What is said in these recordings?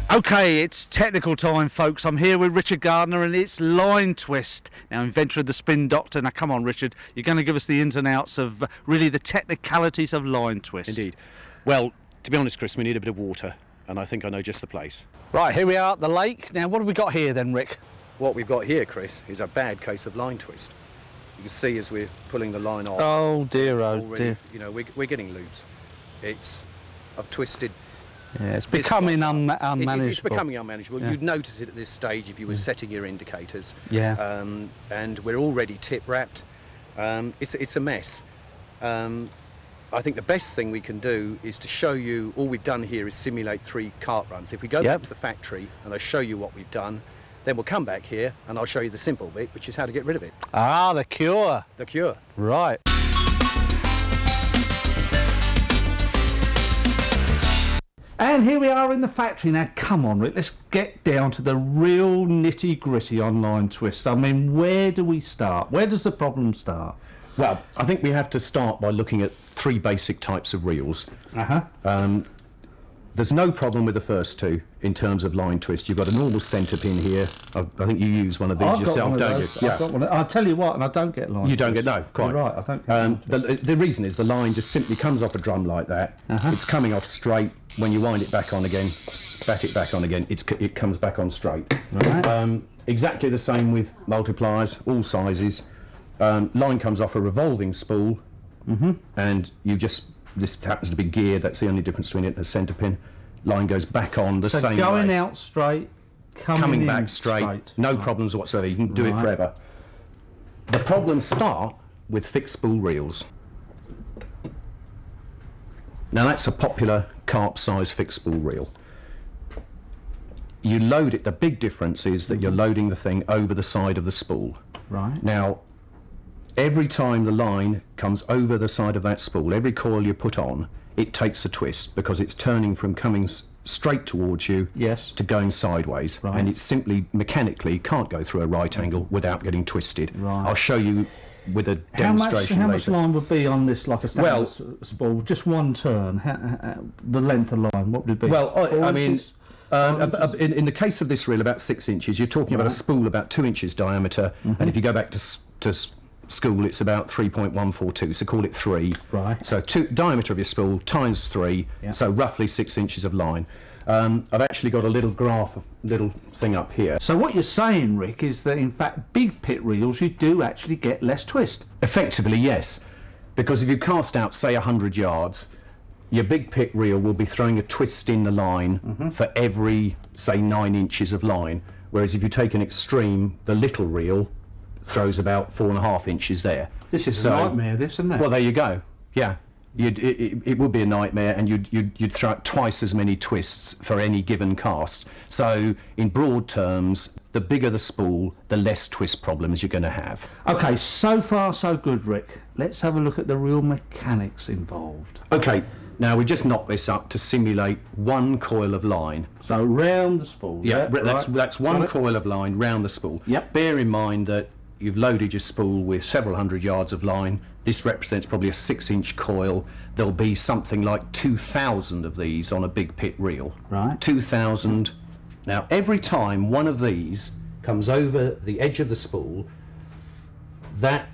Okay, it's technical time, folks. I'm here with Richard Gardner and it's line twist. Now, inventor of the spin doctor. Now, come on, Richard. You're going to give us the ins and outs of really the technicalities of line twist. Indeed. Well, to be honest, Chris, we need a bit of water, and I think I know just the place. Right, here we are at the lake. Now, what have we got here then, Rick? What we've got here, Chris, is a bad case of line twist. You can see as we're pulling the line off. Oh dear, oh already, dear. You know, we're getting loops. I've twisted. Yeah, it's becoming unmanageable. It's becoming unmanageable. Yeah. You'd notice it at this stage if you were setting your indicators. Yeah. And we're already tip wrapped. It's a mess. I think the best thing we can do is to show you, all we've done here is simulate 3 cart runs. If we go back to the factory and I show you what we've done, then we'll come back here and I'll show you the simple bit, which is how to get rid of it. Ah, the cure. The cure. Right. And here we are in the factory. Now, come on, Rick, let's get down to the real nitty-gritty on line twist. I mean, where do we start? Where does the problem start? Well, I think we have to start by looking at 3 basic types of reels. There's no problem with the first 2 in terms of line twist. You've got a normal centre pin here. I think you use one of these yourself, don't you? I've got one. I'll tell you what, and I don't get line. You don't get, no, quite. You're right, I don't get the reason is the line just simply comes off a drum like that. It's coming off straight. When you wind it back on again, bat it back on again, it comes back on straight. Right. Exactly the same with multipliers, all sizes. Line comes off a revolving spool, and this happens to be geared. That's the only difference between it and a centre pin. Line goes back on the same way. So going out straight, coming back straight. No problems whatsoever. You can do it forever. The problems start with fixed spool reels. Now that's a popular carp size fixed spool reel. You load it. The big difference is that you're loading the thing over the side of the spool. Right. Now, every time the line comes over the side of that spool, every coil you put on, it takes a twist because it's turning from coming straight towards you to going sideways. Right. And it simply mechanically can't go through a right angle without getting twisted. Right. I'll show you with a demonstration How later. much line would be on this, like a standard spool? Just one turn. The length of line, what would it be? Well, I mean, in the case of this reel, about 6 inches. You're talking about a spool about 2 inches diameter, and if you go back to school, it's about 3.142, so call it 3. Right. So diameter of your spool times 3, so roughly 6 inches of line. I've actually got a little graph, little thing up here. So what you're saying, Rick, is that in fact big pit reels you do actually get less twist. Effectively, yes, because if you cast out, say, 100 yards, your big pit reel will be throwing a twist in the line for every, say, 9 inches of line, whereas if you take an extreme, the little reel throws about 4.5 inches there. This is a nightmare, this, isn't it? Well, there you go. Yeah, it would be a nightmare, and you'd throw out twice as many twists for any given cast. So, in broad terms, the bigger the spool, the less twist problems you're going to have. Okay, so far so good, Rick. Let's have a look at the real mechanics involved. Okay, now we just knocked this up to simulate 1 coil of line. So round the spool. That's 1 coil of line round the spool. Yep. Bear in mind that you've loaded your spool with several hundred yards of line. This represents probably a 6-inch coil. There'll be something like 2,000 of these on a big pit reel. Right. 2,000. Now, every time one of these comes over the edge of the spool, that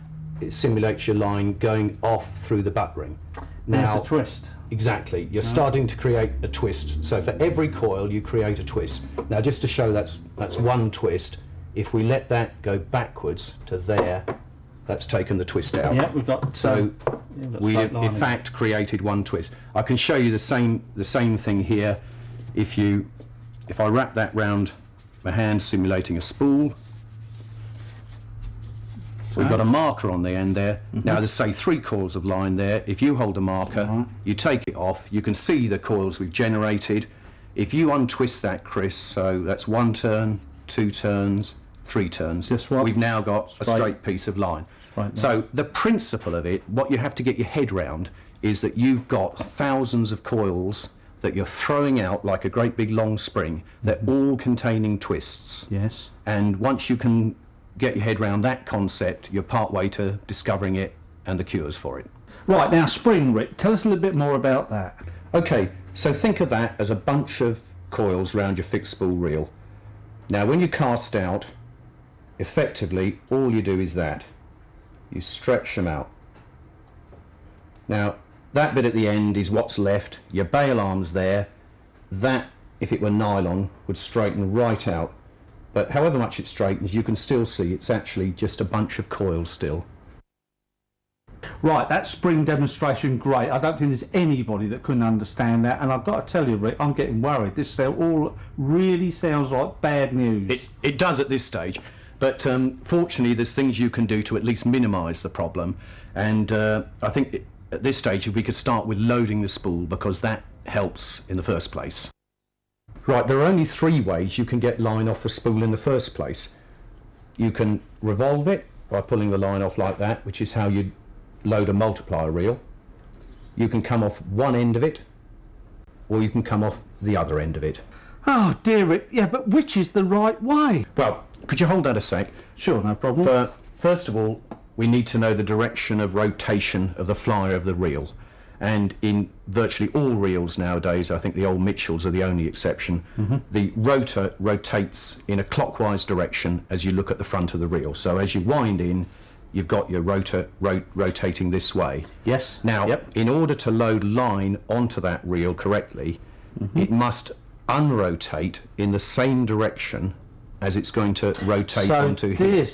simulates your line going off through the butt ring. Now, there's a twist. Exactly. You're starting to create a twist. So for every coil, you create a twist. Now, just to show that's 1 twist. If we let that go backwards to there, that's taken the twist out. Yeah, we've got. So we have in fact created 1 twist. I can show you the same thing here. If I wrap that round my hand, simulating a spool. So we've got a marker on the end there. Now there's, say, 3 coils of line there. If you hold a marker, you take it off, you can see the coils we've generated. If you untwist that, Chris, so that's 1 turn, 2 turns, 3 turns. We've now got a straight piece of line. So the principle of it, what you have to get your head round, is that you've got thousands of coils that you're throwing out like a great big long spring. They're all containing twists. Yes. And once you can get your head round that concept, you're part way to discovering it and the cures for it. Right, now spring, Rick, tell us a little bit more about that. Okay, so think of that as a bunch of coils round your fixed spool reel. Now when you cast out, effectively all you do is that. You stretch them out. Now that bit at the end is what's left. Your bail arm's there. That, if it were nylon, would straighten right out. But however much it straightens, you can still see it's actually just a bunch of coils still. Right, that spring demonstration, great. I don't think there's anybody that couldn't understand that. And I've got to tell you, Rick, I'm getting worried. This all really sounds like bad news. It does at this stage. But fortunately, there's things you can do to at least minimise the problem. And I think at this stage, we could start with loading the spool, because that helps in the first place. Right, there are only 3 ways you can get line off the spool in the first place. You can revolve it by pulling the line off like that, which is how you load a multiplier reel. You can come off one end of it, or you can come off the other end of it. Oh dear, Rick. Yeah, but which is the right way? Well, could you hold that a sec? Sure, no problem. First of all, we need to know the direction of rotation of the flyer of the reel. And in virtually all reels nowadays, I think the old Mitchells are the only exception, the rotor rotates in a clockwise direction as you look at the front of the reel. So as you wind in, you've got your rotor rotating this way. Yes. Now, in order to load line onto that reel correctly, it must unrotate in the same direction as it's going to rotate onto here.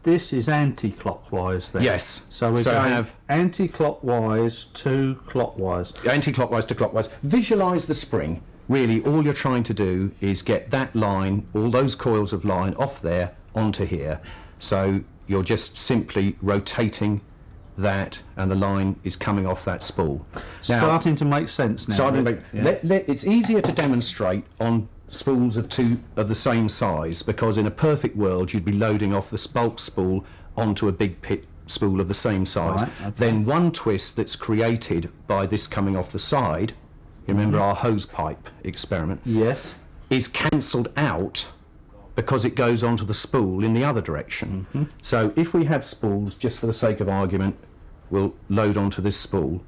This is anti-clockwise then? Yes. So we're going anti-clockwise to clockwise. Anti-clockwise to clockwise. Visualise the spring. Really, all you're trying to do is get that line, all those coils of line off there onto here. So you're just simply rotating that, and the line is coming off that spool. Now, starting to make sense now. It's easier to demonstrate on spools of the same size, because in a perfect world you'd be loading off the bulk spool onto a big pit spool of the same size. Right, okay. Then one twist that's created by this coming off the side, you remember our hose pipe experiment? Yes. Is cancelled out because it goes onto the spool in the other direction. So if we have spools, just for the sake of argument, we'll load onto this spool.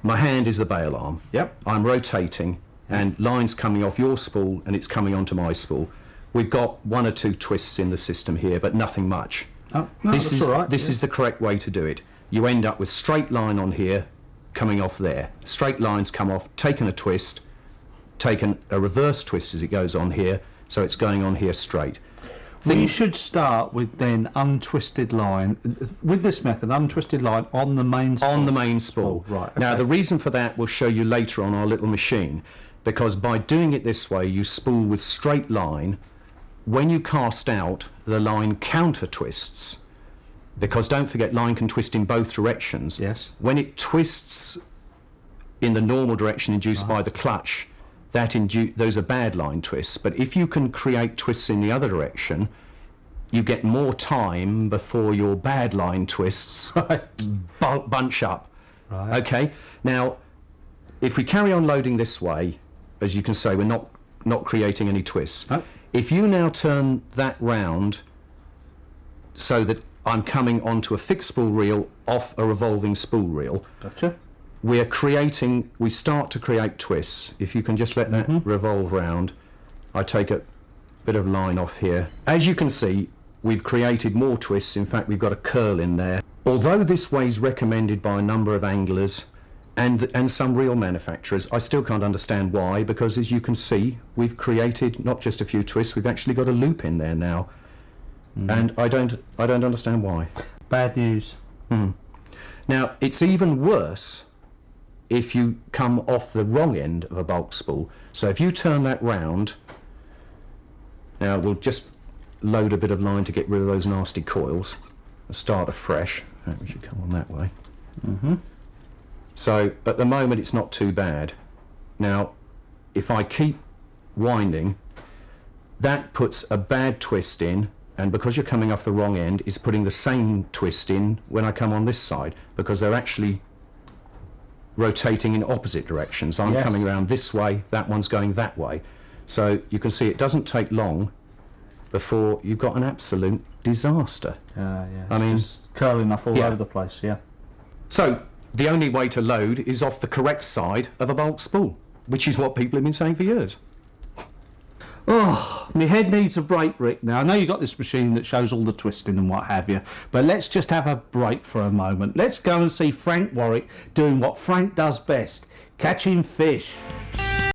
My hand is the bail arm. Yep. I'm rotating, and line's coming off your spool and it's coming onto my spool. We've got 1 or 2 twists in the system here, but nothing much. Oh, no, this that's all right. is the correct way to do it. You end up with straight line on here, coming off there. Straight lines come off, taken a twist, taken a reverse twist as it goes on here, so it's going on here straight. We should start with then untwisted line, with this method, untwisted line on the main spool. On the main spool. Oh, right. Okay. Now the reason for that we'll show you later on our little machine, because by doing it this way you spool with straight line. When you cast out, the line counter twists, because don't forget, line can twist in both directions. Yes. When it twists in the normal direction induced by the clutch, those are bad line twists. But if you can create twists in the other direction, you get more time before your bad line twists bunch up. Right. Okay. Now, if we carry on loading this way, as you can say, we're not creating any twists. Oh. If you now turn that round so that I'm coming onto a fixed spool reel off a revolving spool reel, Gotcha. we start to create twists. If you can just let that revolve round, I take a bit of line off here. As you can see, we've created more twists. In fact, we've got a curl in there. Although this way is recommended by a number of anglers and some reel manufacturers, I still can't understand why, because as you can see, we've created not just a few twists, we've actually got a loop in there now. And I don't understand why. Bad news. Now, it's even worse if you come off the wrong end of a bulk spool. So if you turn that round, now we'll just load a bit of line to get rid of those nasty coils and start afresh. We should come on that way. So at the moment it's not too bad. Now if I keep winding, that puts a bad twist in, and because you're coming off the wrong end, is putting the same twist in when I come on this side, because they're actually rotating in opposite directions. I'm coming around this way, that one's going that way. So you can see it doesn't take long before you've got an absolute disaster. I mean, just curling up all over the place. So the only way to load is off the correct side of a bulk spool. which is what people have been saying for years. Oh, my head needs a break, Rick. Now, I know you've got this machine that shows all the twisting and what have you, but let's just have a break for a moment. Let's go and see Frank Warwick doing what Frank does best, catching fish.